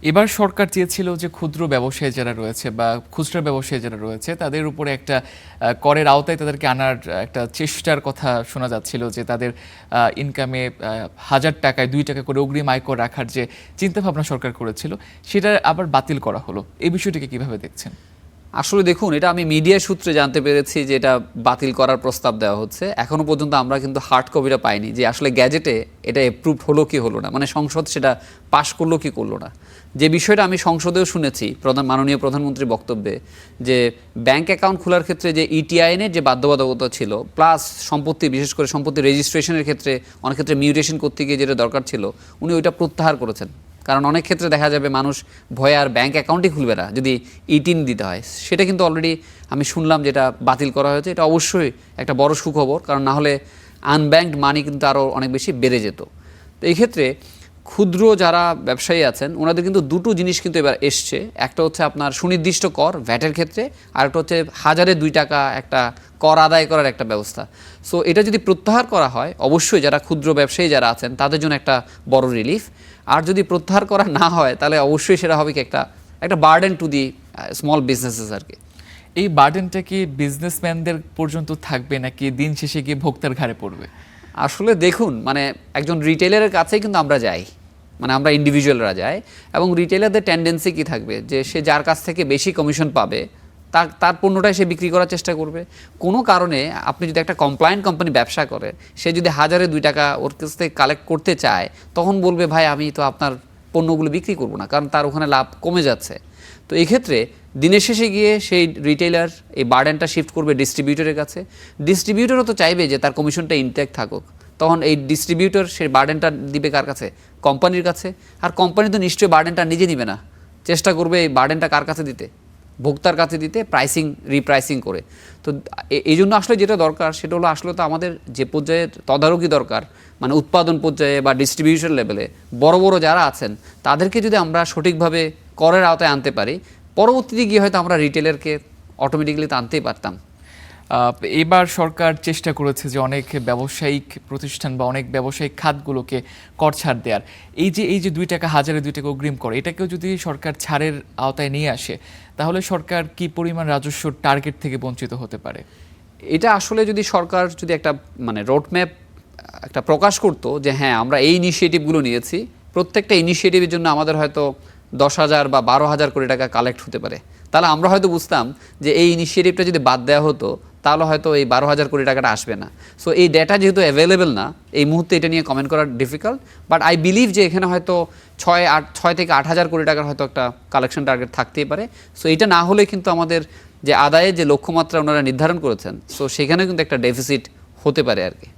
এবার সরকার চেয়েছিল যে ক্ষুদ্র ব্যবসায়ী যারা রয়েছে বা খুচরা ব্যবসায়ী যারা রয়েছে তাদের উপরে একটা করের আওতায় তাদেরকে আনার একটা চেষ্টার কথা শোনা যাচ্ছিল, যে তাদের ইনকামে 1,000 টাকায় 2 টাকা করে অগ্রিম আয়কর রাখার যে চিন্তাভাবনা সরকার করেছিল সেটা আবার বাতিল করা হলো। এই বিষয়টিকে কিভাবে দেখছেন? আসলে দেখুন, এটা আমি মিডিয়া সূত্রে জানতে পেরেছি যে এটা বাতিল করার প্রস্তাব দেওয়া হচ্ছে। এখনও পর্যন্ত আমরা কিন্তু হার্ড কপিটা পাইনি যে আসলে গ্যাজেটে এটা অ্যাপ্রুভ হলো কি হলো না, মানে সংসদ সেটা পাশ করলো কি করলো না। যে বিষয়টা আমি সংসদেও শুনেছি মাননীয় প্রধানমন্ত্রীর বক্তব্যে, যে ব্যাংক অ্যাকাউন্ট খোলার ক্ষেত্রে যে ইটিআইনের যে বাধ্যবাধকতা ছিল, প্লাস সম্পত্তি, বিশেষ করে সম্পত্তি রেজিস্ট্রেশনের ক্ষেত্রে অনেক ক্ষেত্রে মিউটেশন করতে গিয়ে যেটা দরকার ছিল, উনি ওইটা প্রত্যাহার করেছেন। কারণ অনেক ক্ষেত্রে দেখা যাবে মানুষ ভয়ে আর ব্যাংক অ্যাকাউন্টই খুলবে না যদি ইটিন দিতে হয়। সেটা কিন্তু অলরেডি আমি শুনলাম যেটা বাতিল করা হয়েছে। এটা অবশ্যই একটা বড় সুখবর, কারণ না হলে আনব্যাংকড মানি কিন্তু আরও অনেক বেশি বেড়ে যেত। তো এই ক্ষেত্রে ক্ষুদ্র যারা ব্যবসায়ী আছেন ওনাদের কিন্তু দুটো জিনিস কিন্তু এবার এসছে। একটা হচ্ছে আপনার সুনির্দিষ্ট কর ভ্যাটের ক্ষেত্রে, আর একটা হচ্ছে 1,000-2 টাকা একটা কর আদায় করার একটা ব্যবস্থা। সো এটা যদি প্রত্যাহার করা হয়, অবশ্যই যারা ক্ষুদ্র ব্যবসায়ী যারা আছেন তাদের জন্য একটা বড় রিলিফ। আর যদি প্রত্যাহার করা না হয় তাহলে অবশ্যই সেটা হবে কি একটা burden to the small businesses আর কি। এই বার্ডেনটা কি বিজনেসম্যানদের পর্যন্ত থাকবে নাকি দিন শেষে গিয়ে ভোক্তার ঘাড়ে পড়বে? আসলে দেখুন, মানে একজন রিটেলারের কাছেই কিন্তু আমরা যাই, মানে আমরা ইন্ডিভিজুয়ালরা যাই, এবং রিটেলারদের টেন্ডেন্সি কি থাকবে যে সে যার কাছ থেকে বেশি কমিশন পাবে তার পণ্যটাই সে বিক্রি করার চেষ্টা করবে। কোনো কারণে আপনি যদি একটা কমপ্লায়েন্ট কোম্পানি ব্যবসা করে, সে যদি 1,000-2 টাকা ওর কাছ থেকে কালেক্ট করতে চায়, তখন বলবে ভাই আমি তো আপনার পণ্যগুলো বিক্রি করবো না, কারণ তার ওখানে লাভ কমে যাচ্ছে। তো এই ক্ষেত্রে দিনের শেষে গিয়ে সেই রিটেইলার এই বার্ডেনটা শিফট করবে ডিস্ট্রিবিউটরের কাছে। ডিস্ট্রিবিউটরও তো চাইবে যে তার কমিশনটা ইনট্যাক্ট থাকুক। তখন এই ডিস্ট্রিবিউটর সেই বার্ডেনটা দিবে কার কাছে? কোম্পানির কাছে। আর কোম্পানি তো নিশ্চয়ই বার্ডেনটা নিজে নিবে না, চেষ্টা করবে এই বার্ডেনটা কার কাছে দিতে? ভোক্তার কাছে দিতে, রিপ্রাইসিং করে। তো এই জন্য আসলে যেটা দরকার সেটা হলো, আসলে তো আমাদের যে পর্যায়ে তদারকি দরকার, মানে উৎপাদন পর্যায়ে বা ডিস্ট্রিবিউশন লেভেলে বড় বড় যারা আছেন তাদেরকে যদি আমরা সঠিকভাবে করের আওতায় আনতে পারি, পরবর্তীতে গিয়ে হয়তো আমরা রিটেলারকে অটোমেটিক্যালি তো আনতেই পারতাম। এবার সরকার চেষ্টা করেছে যে অনেক ব্যবসায়িক প্রতিষ্ঠান বা অনেক ব্যবসায়িক খাতগুলোকে কর ছাড় দেওয়ার। এই যে 2 টাকা, 1,000-2 টাকা অগ্রিম কর, এটাকেও যদি সরকার ছাড়ের আওতায় নিয়ে আসে তাহলে সরকার কি পরিমাণ রাজস্ব টার্গেট থেকে বঞ্চিত হতে পারে? এটা আসলে যদি সরকার যদি একটা মানে রোডম্যাপ একটা প্রকাশ করতো যে হ্যাঁ আমরা এই ইনিশিয়েটিভগুলো নিয়েছি, প্রত্যেকটা ইনিশিয়েটিভের জন্য আমাদের হয়তো 10,000 বা 12,000 কোটি টাকা কালেক্ট হতে পারে, তাহলে আমরা হয়তো বুঝতাম যে এই ইনিশিয়েটিভটা যদি বাদ দেওয়া হতো তাহলে হয়তো এই 12,000 কোটি টাকাটা আসবে না। সো এই ডেটা যেহেতু অ্যাভেলেবেল না, এই মুহূর্তে এটা নিয়ে কমেন্ট করা ডিফিকাল্ট। বাট আই বিলিভ যে এখানে হয়তো 6 থেকে 8 হাজার কোটি টাকার হয়তো একটা কালেকশন টার্গেট থাকতেই পারে। সো এটা না হলে কিন্তু আমাদের যে আদায়ের যে লক্ষ্যমাত্রা ওনারা নির্ধারণ করেছেন, সো সেখানেও কিন্তু একটা ডেফিসিট হতে পারে আর কি।